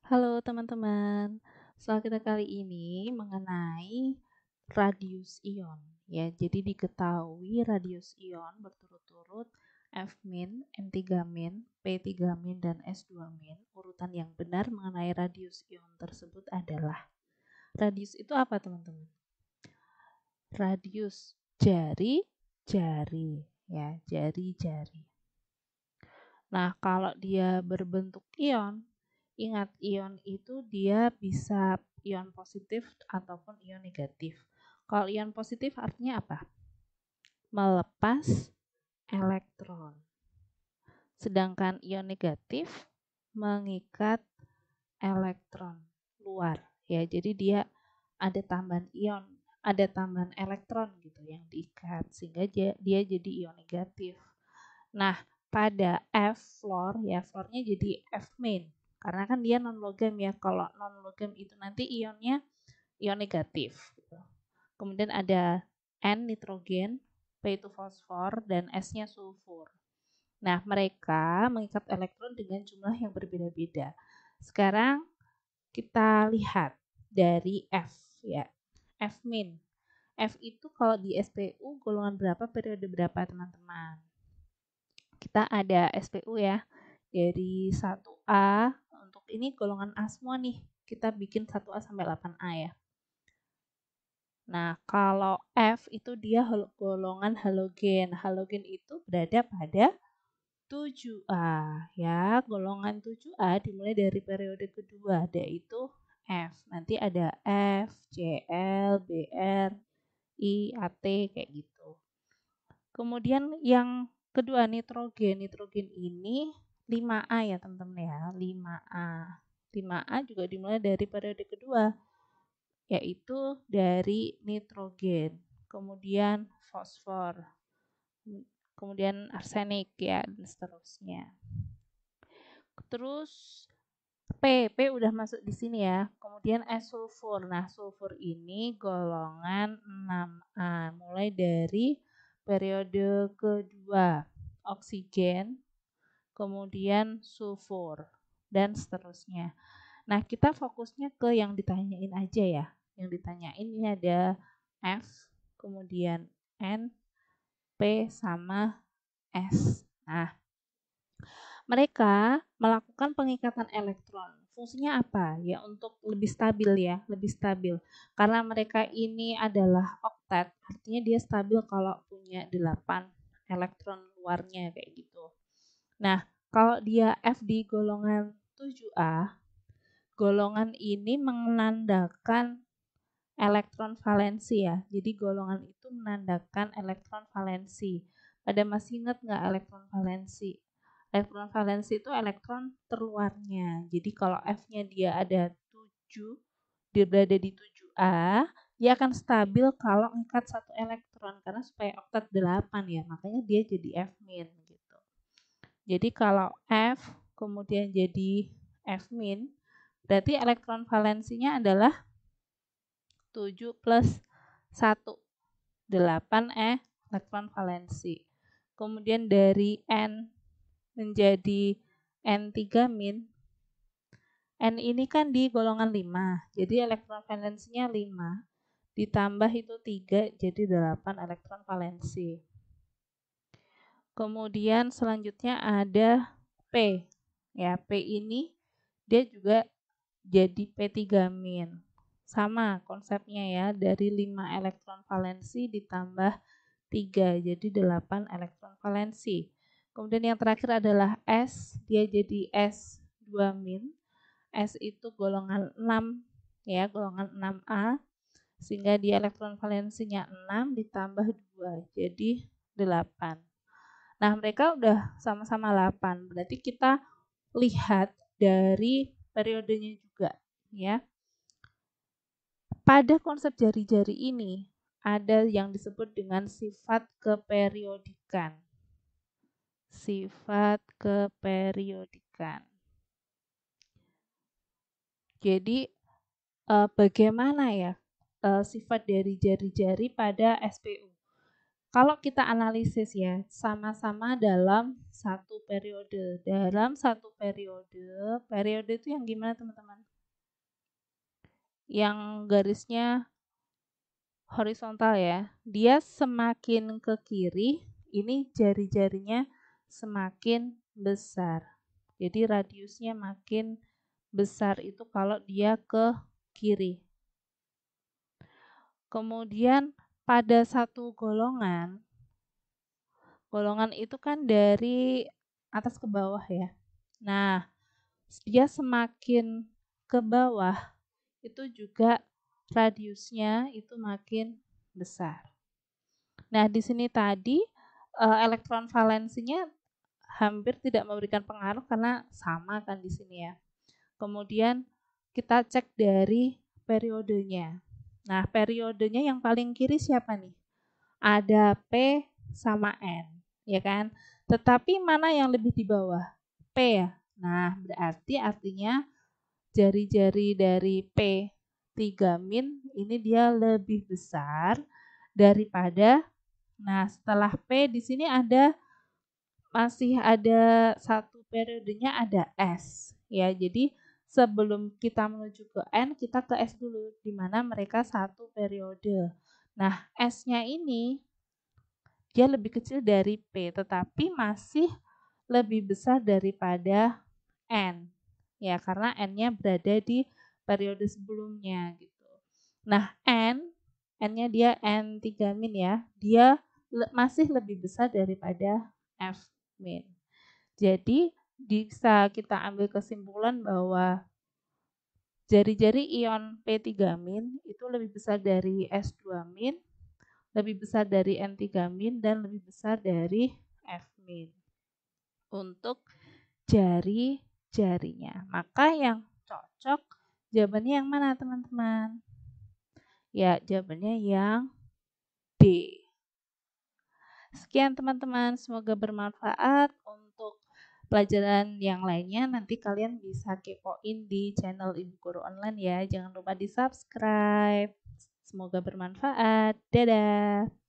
Halo teman-teman, soal kita kali ini mengenai radius ion ya. Jadi diketahui radius ion berturut-turut F-min, N3-min, P3-min, dan S2-min. Urutan yang benar mengenai radius ion tersebut adalah radius itu apa teman-teman? Radius jari-jari ya, jari-jari. Nah, kalau dia berbentuk ion, ingat ion itu dia bisa ion positif ataupun ion negatif. Kalau ion positif artinya apa? Melepas elektron. Sedangkan ion negatif mengikat elektron luar. Ya, jadi dia ada tambahan ion, ada tambahan elektron gitu yang diikat sehingga dia jadi ion negatif. Nah, pada F fluor ya, fluornya jadi F main karena kan dia non logam ya. Kalau non logam itu nanti ionnya ion negatif gitu. Kemudian ada N nitrogen, P itu fosfor, dan S-nya sulfur. Nah, mereka mengikat elektron dengan jumlah yang berbeda-beda. Sekarang kita lihat dari F ya. F min. F itu kalau di SPU golongan berapa, periode berapa teman-teman? Kita ada SPU ya, dari 1A, untuk ini golongan A semua nih, kita bikin 1A sampai 8A ya. Nah, kalau F itu dia golongan halogen. Halogen itu berada pada 7A ya. Golongan 7A dimulai dari periode kedua, yaitu F. Nanti ada F, Cl, Br, I, At kayak gitu. Kemudian yang kedua nitrogen. Nitrogen ini 5A ya teman-teman ya, 5A. 5A juga dimulai dari periode kedua, yaitu dari nitrogen. Kemudian fosfor. Kemudian arsenik ya, dan seterusnya. Terus P udah masuk di sini ya. Kemudian S sulfur. Nah, sulfur ini golongan 6A, mulai dari periode kedua, oksigen, kemudian sulfur, dan seterusnya. Nah, kita fokusnya ke yang ditanyain aja ya. Yang ditanyain ini ada F, kemudian N, P, sama S. Nah, mereka melakukan pengikatan elektron. Fungsinya apa? Ya untuk lebih stabil ya, lebih stabil. Karena mereka ini adalah oktet, artinya dia stabil kalau punya 8 elektron luarnya kayak gitu. Nah, kalau dia F di golongan 7A, golongan ini menandakan elektron valensi ya. Jadi golongan itu menandakan elektron valensi. Pada masih ingat nggak elektron valensi? Elektron valensi itu elektron terluarnya. Jadi kalau F-nya dia ada 7, dia berada di 7A, dia akan stabil kalau ngikat satu elektron karena supaya oktet 8 ya. Makanya dia jadi F-min gitu. Jadi kalau F kemudian jadi F-min, berarti elektron valensinya adalah 7 plus 1, 8 elektron valensi. Kemudian dari N menjadi N3-min, N ini kan di golongan 5, jadi elektron valensinya 5, ditambah itu 3, jadi 8 elektron valensi. Kemudian selanjutnya ada P. Ya, P ini dia juga jadi P3-min. Sama konsepnya ya, dari 5 elektron valensi ditambah 3, jadi 8 elektron valensi. Kemudian yang terakhir adalah S, dia jadi S2-min. S itu golongan 6 ya, golongan 6A, sehingga dia elektron valensinya 6 ditambah 2, jadi 8. Nah, mereka udah sama-sama 8, berarti kita lihat dari periodenya juga ya. Pada konsep jari-jari ini ada yang disebut dengan sifat keperiodikan. Sifat keperiodikan. Jadi bagaimana ya sifat dari jari-jari pada SPU? Kalau kita analisis ya, sama-sama dalam satu periode. Dalam satu periode, periode itu yang gimana teman-teman? yang garisnya horizontal ya. Dia semakin ke kiri, ini jari-jarinya semakin besar. Jadi radiusnya makin besar itu kalau dia ke kiri. Kemudian pada satu golongan itu kan dari atas ke bawah ya. Nah, dia semakin ke bawah itu juga radiusnya itu makin besar. Nah, di sini tadi elektron valensinya hampir tidak memberikan pengaruh karena sama kan di sini ya. Kemudian kita cek dari periodenya. Nah, periodenya yang paling kiri siapa nih? Ada P sama N, ya kan? Tetapi mana yang lebih di bawah? P ya. Nah, berarti artinya jari-jari dari P3- ini dia lebih besar daripada, nah setelah P di sini masih ada satu periodenya, ada S ya. Jadi sebelum kita menuju ke N, kita ke S dulu, di mana mereka satu periode. Nah, S-nya ini dia lebih kecil dari P, tetapi masih lebih besar daripada N. Ya, karena N-nya berada di periode sebelumnya gitu. Nah, N-nya dia N3- ya. Dia masih lebih besar daripada F-. Jadi, bisa kita ambil kesimpulan bahwa jari-jari ion P3- itu lebih besar dari S2-, lebih besar dari N3-, dan lebih besar dari F- untuk jari-jarinya. Maka yang cocok jawabannya yang mana teman-teman? Ya, jawabannya yang D. Sekian teman-teman, semoga bermanfaat. Untuk pelajaran yang lainnya nanti kalian bisa kepoin di channel Ibu Guru Online ya. Jangan lupa di subscribe. Semoga bermanfaat. Dadah.